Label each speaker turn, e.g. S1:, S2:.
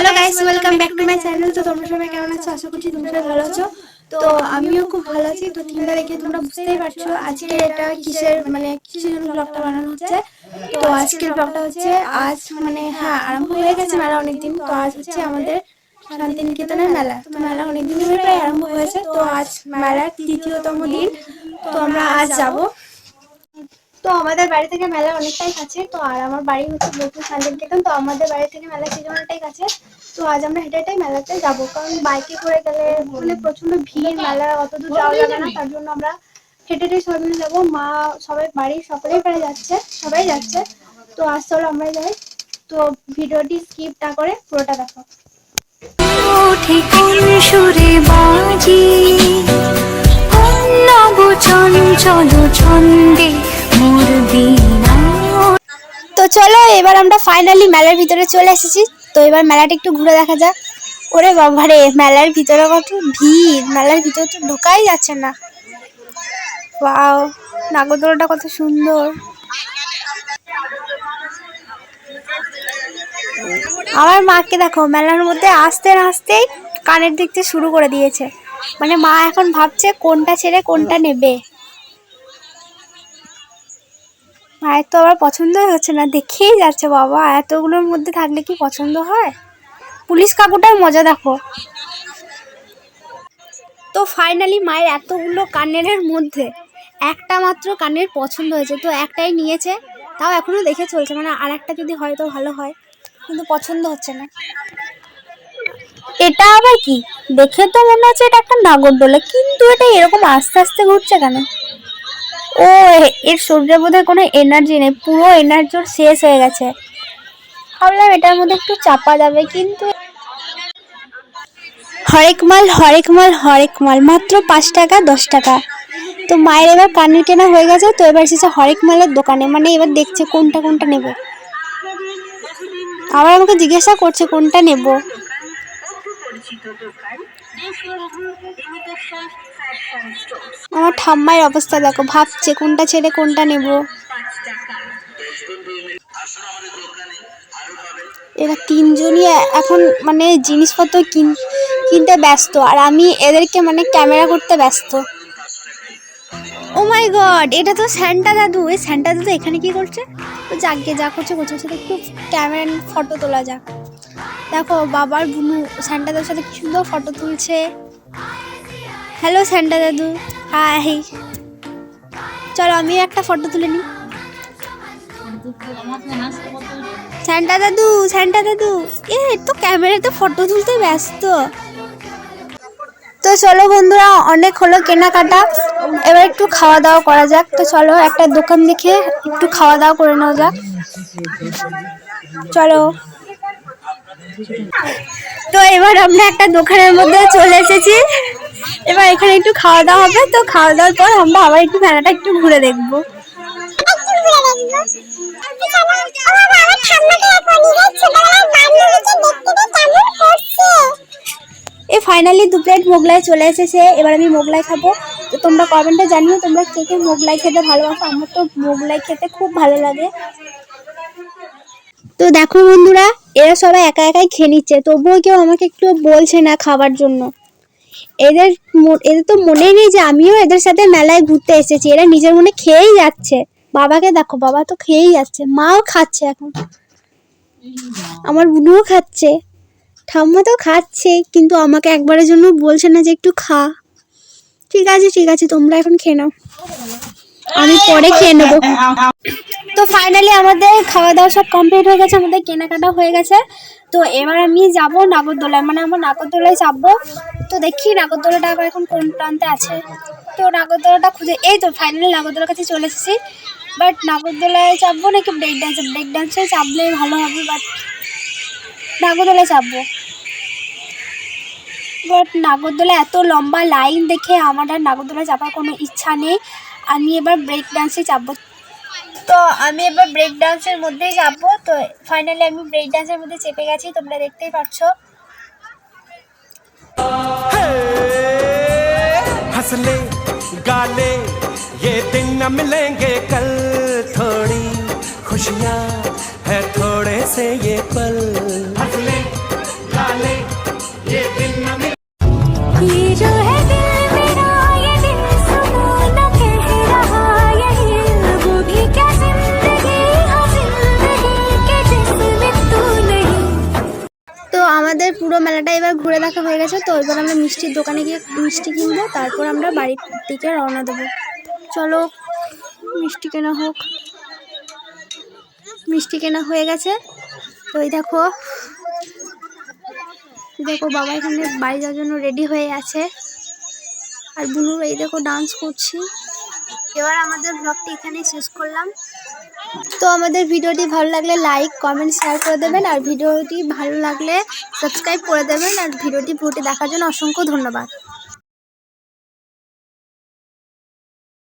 S1: Hello guys, welcome back to my channel. তো তোমরা সবাই কেমন আছো? আশা করছি তোমরা সবাই ভালো আছো। তো আমিও খুব ভালো আছি। তো থিমটা দেখে তোমরা বুঝতেই পারছো আজকে এটা কিসের জন্য ব্লগটা বানানো হচ্ছে। তো আজকের ব্লগটা হচ্ছে আজ আরম্ভ হয়ে গেছে মেলা অনেকদিন। তো আজ হচ্ছে আমাদের শান্তিনিকেতনের মেলা। তো মেলা অনেকদিন ধরে প্রায় আরম্ভ হয়েছে। তো আজ মেলার তৃতীয়তম দিন। তো আমরা আজ যাবো। তো আমাদের বাড়ি থেকে মেলা অনেকটাই কাছে। তো আর আমার বাড়ি হচ্ছে বোলপুর শান্তিনিকেতন। তো আমাদের বাড়ি থেকে মেলা সেই অনেকটাই কাছে। তো আজ আমরা হেঁটে হেঁটেই মেলাতে যাবো, কারণ বাইকে করে গেলে প্রচন্ড ভিড়, মেলা অত দূর যাওয়া যাবে না। তার জন্য আমরা হেঁটে হেঁটে সবাই মিলে যাবো। মা সবাই বাড়ির সকলেই প্রায় যাচ্ছে, সবাই যাচ্ছে। তো আজ চলো আমরা যাই। তো ভিডিওটি স্কিপ না করে পুরোটা দেখো। সুরে বাজি ছন্দে মোর বিনা। তো চলো এবার আমরা ফাইনালি মেলার ভিতরে চলে এসেছি। তো এবার মেলাটা একটু ঘুরে দেখা যাক। ওরে বাবারে, মেলার ভিতরে কত ভিড়! মেলার ভিতরে তো ঢোকাই যাচ্ছে না। ওয়াও, নাগরদোলাটা কত সুন্দর! আমার মাকে দেখো, মেলার মধ্যে আসতে না আসতেই কানের দেখতে শুরু করে দিয়েছে। মানে মা এখন ভাবছে কোনটা ছেড়ে কোনটা নেবে। মায়ের তো আবার পছন্দই হচ্ছে না, দেখেই যাচ্ছে। বাবা, এতগুলোর মধ্যে থাকলে কি পছন্দ হয়? পুলিশ কাকুটার মজা দেখো। তো ফাইনালি মায়ের এতগুলো কানের মধ্যে একটা মাত্র কানের পছন্দ হয়েছে। তো একটাই নিয়েছে, তাও এখনো দেখে চলছে। মানে আর একটা যদি হয় তো ভালো হয়, কিন্তু পছন্দ হচ্ছে না। এটা আবার কি? দেখে তো মনে হচ্ছে এটা একটা নাগরদোলা, কিন্তু এটা এরকম আস্তে আস্তে ঘুরছে কেন? ও, এর শরীরে বোধহয় কোনো এনার্জি নেই, পুরো এনার্জি শেষ হয়ে গেছে। ভাবলাম এটার মধ্যে একটু চাপা যাবে, কিন্তু হরেক মাল হরেক মাল হরেক মাল, মাত্র 5 টাকা 10 টাকা। তো মায়ের এবার কানের কেনা হয়ে গেছে। তো এবার এসেছে হরেক মালের দোকানে। মানে এবার দেখছে কোনটা কোনটা নেবে। আবার আমাকে জিজ্ঞাসা করছে কোনটা নেব। আমার ঠাম্মার অবস্থা দেখো, ভাবছে কোনটা ছেড়ে কোনটা নেব। এরা তিনজনই এখন মানে জিনিসপত্র কিনতে ব্যস্ত, আর আমি এদেরকে মানে ক্যামেরা করতে ব্যস্ত। ও মাই গড, এটা তো স্যান্টা দাদু। এই স্যান্টা দাদু এখানে কি করছে? তো যাকে যা করছে করছে, সাথে একটু ক্যামেরা ফটো তোলা যাক। দেখো বাবার বুনু স্যান্টা দাদুর সাথে কি সুন্দর ফটো তুলছে। হ্যালো স্যান্টা দাদু, হাই। চলো আমি একটা ফটো তুলে নিই। স্যান্টা দাদু, স্যান্টা দাদু, তো ক্যামেরাতে ফটো তুলতে ব্যস্ত। তো চলো বন্ধুরা, অনেক হলো কেনাকাটা, এবার একটু খাওয়া দাওয়া করা যাক। তো চলো একটা দোকান দেখে একটু খাওয়া দাওয়া করে নেওয়া যাক। চলো। তো এবার আমরা একটা দোকানের মধ্যে চলে এসেছি। এবার এখানে একটু খাওয়া দাওয়া হবে। তো খাওয়া দাওয়ার পর আমরা আবার একটু মেলাটা একটু ঘুরে দেখবো। ফাইনালি 2 প্লেট মোগলাই চলে এসেছে। এবার আমি মোগলাই খাবো। তো তোমরা কমেন্টে জানিও তোমরা কে কে মোগলাই খেতে ভালোবাসো। আমার তো মোগলাই খেতে খুব ভালো লাগে। তো দেখো বন্ধুরা, এরা সবাই একা একাই খেয়ে নিচ্ছে, তবুও কেউ আমাকে একটু বলছে না খাবার জন্য। এদের তো মনেই নেই যে আমিও এদের সাথে মেলায় ঘুরতে এসেছি। এরা নিজের মনে খেয়েই যাচ্ছে। বাবাকে দেখো, বাবা তো খেয়েই যাচ্ছে, মাও খাচ্ছে এখন, আমার বুনুও খাচ্ছে, ঠাম্মা তো খাচ্ছে, কিন্তু আমাকে একবারের জন্য বলছে না যে একটু খা। ঠিক আছে ঠিক আছে, তোমরা এখন খেয়ে নাও, আমি পরে খেয়ে নেবো। তো ফাইনালি আমাদের খাওয়া দাওয়া সব কমপ্লিট হয়ে গেছে, আমাদের কেনাকাটা হয়ে গেছে। তো এবার আমি যাব নাগরদোলায়, মানে আমার নাগরদোলায় চাপবো। তো দেখি নাগরদোলাটা আবার এখন কোন প্রান্তে আছে। তো নাগরদোলাটা খুঁজে, এই তো ফাইনালি নাগরদোলার কাছে চলে এসেছি। বাট নাগরদোলায় চাপবো নাকি ব্রেক ডান্সে চাপলে ভালো হবে, বাট নাগরদোলায় চাপবো। বাট নাগরদোলায় এত লম্বা লাইন দেখে আমার আর নাগরদোলায় চাপার কোনো ইচ্ছা নেই। আমি এবার ব্রেক ডান্সে চাপবো। তো আমি এবার ব্রেক ডান্সের মধ্যেই যাবো। তো ফাইনালি আমি ব্রেক ডান্সের মধ্যে চেপে গেছি, তোমরা দেখতেই পাচ্ছ।
S2: हंसले गाले ये दिन न मिलेंगे कल, थोड़ी खुशियाँ है थोड़े से ये पल। हंसले
S1: আমাদের পুরো মেলাটা এবার ঘুরে দেখা হয়ে গেছে, তো এবার আমরা মিষ্টির দোকানে গিয়ে মিষ্টি কিনবো, তারপর আমরা বাড়ির দিকে রওনা দেবো। চলো মিষ্টি কেনা হোক। মিষ্টি কেনা হয়ে গেছে, তো এই দেখো বাবা এখানে বাড়ি যাওয়ার জন্য রেডি হয়ে আছে, আর বুনুর এই দেখো ডান্স করছি। এবার আমাদের ব্লগটি এখানেই শেষ করলাম। তো আমাদের ভিডিওটি ভালো লাগলে লাইক কমেন্ট শেয়ার করে দেবেন, আর ভিডিওটি ভালো লাগলে সাবস্ক্রাইব করে দেবেন, আর ভিডিওটি পুরোটি দেখার জন্য অসংখ্য ধন্যবাদ।